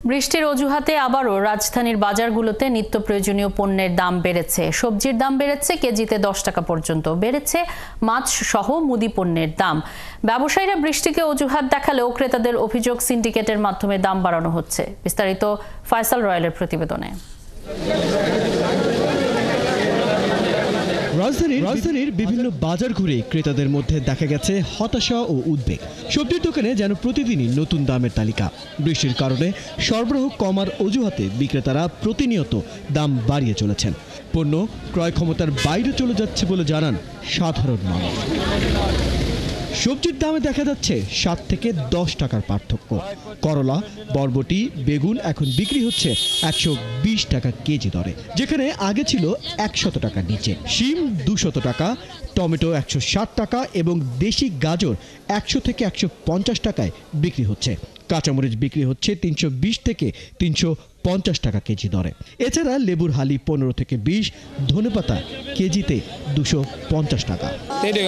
বৃষ্টির অজুহাতে আবারও রাজধানীর বাজারগুলোতে নিত্য প্রয়োজনীয় পণ্যের দাম বেড়েছে। সবজির দাম বেড়েছে কেজিতে 10 টাকা পর্যন্ত। বেড়েছে মাছ সহ মুদি পণ্যের দাম। ব্যবসায়ীরা বৃষ্টিকে অজুহাত দেখালেও ক্রেতাদের অভিযোগ সিন্ডিকেটের মাধ্যমে দাম বাড়ানো হচ্ছে। বিস্তারিত ফয়সাল রয়েলের প্রতিবেদনে। রাজধানীর বিভিন্ন বাজার ঘুরে ক্রেতাদের মধ্যে দেখা গেছে হতাশা ও উদ্বেগ। সবজির দোকানে যেন প্রতিদিনই নতুন দামের তালিকা। বৃষ্টির কারণে সরবরাহ কমার অজুহাতে বিক্রেতারা প্রতিনিয়ত দাম বাড়িয়ে চলেছেন। পণ্য ক্রয় ক্ষমতার বাইরে চলে যাচ্ছে বলে জানান সাধারণ মানুষ। সবজির দামে দেখা যাচ্ছে 7 থেকে 10 টাকার পার্থক্য। করলা, বরবটি, বেগুন এখন বিক্রি হচ্ছে 120 টাকা কেজি দরে, যেখানে আগে ছিল 100 টাকার নিচে। শিম 200 টাকা, টমেটো 160 টাকা এবং দেশি গাজর 100 থেকে 150 টাকায় বিক্রি হচ্ছে। কাঁচামরিচ বিক্রি হচ্ছে 320 থেকে 350 টাকা কেজি দরে। এছাড়া লেবুর হালি 15 থেকে 20, ধনেপাতা কেজিতে 250 টাকা।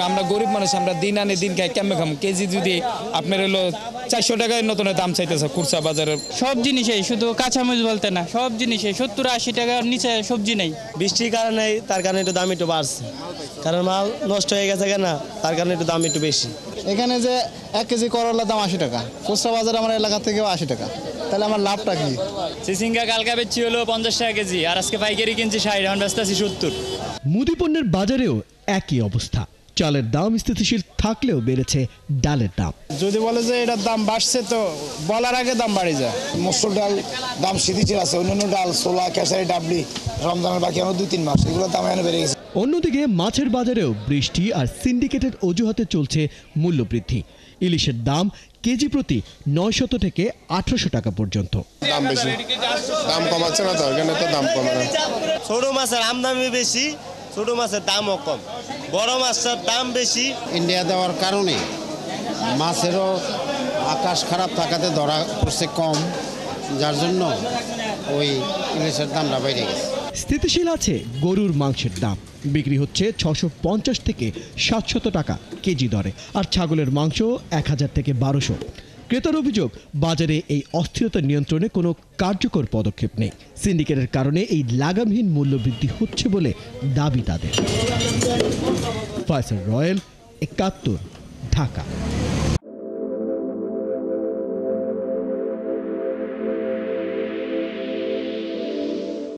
আমরা গরিব মানুষ, আমরা দিন আনে দিন খাই, কেমন খাম? কেজি যদি আপনার হলো 400 টাকায় নতুন দাম চাইতেছে খুচরা বাজারে। সব জিনিসেই, শুধু কাঁচামরিচ বলতে না, সব জিনিসে 70-80 টাকার নিচে সবজি নেই। বৃষ্টির কারণে তার কারণে একটু দাম একটু বাড়ছে, কারণ মাল নষ্ট হয়ে গেছে কেনা, তার কারণে একটু দাম একটু বেশি। এখানে যে 1 কেজি করলার দাম 80 টাকা, খুচরা বাজারে আমার এলাকা থেকেও 80 টাকা, তাহলে আমার লাভটা কি? চিচিঙ্গা কালকা বেচছি হলো 50 টাকা কেজি, আর আজকে পাইকারি কিনছি 60, এখন বেচতেছি 70। মুদি পণ্যের বাজারেও একই অবস্থা। চালের দাম স্থিতিশীল থাকলেও বেড়েছে ডালের দাম। যদি বলে যে এটার দাম বাড়ছে, তো বলার আগে দাম বাড়ে যায়। মসুর ডাল দাম স্থিতিশীল আছে, অন্যান্য ডাল ছোলা, খেসারি, ডাবলি রমজানের বাকি আমার 2-3 মাস, এগুলোর দাম এখন বেড়ে গেছে। অন্যদিকে মাছের বাজারেও বৃষ্টি আর সিন্ডিকেটের অজুহাতে চলছে মূল্য বৃদ্ধি। ইলিশের দাম কেজি প্রতি 900 থেকে 1800 টাকা পর্যন্ত। দাম বেশি, দাম কমাচ্ছে না তো, এখানে তো দাম কমে না। ছোট মাছের আমদানি বেশি, ছোট মাছের দামও কম, বড় মাছের দাম বেশি। ইন্ডিয়া দেওয়ার কারণে মাছেরও আকাশ খারাপ থাকাতে ধরা পড়ছে কম, যার জন্য ওই ইলিশের দামটা বেড়ে গেছে। স্থিতিশীল আছে গরুর মাংসের দাম, বিক্রি হচ্ছে 650 থেকে 700 টাকা কেজি দরে, আর ছাগলের মাংস 1000 থেকে 1200। ক্রেতার অভিযোগ, বাজারে এই অস্থিরতা নিয়ন্ত্রণে কোনো কার্যকর পদক্ষেপ নেই। সিন্ডিকেটের কারণে এই লাগামহীন মূল্যবৃদ্ধি হচ্ছে বলে দাবি তাদের। ফয়সাল রয়েল, 71, ঢাকা।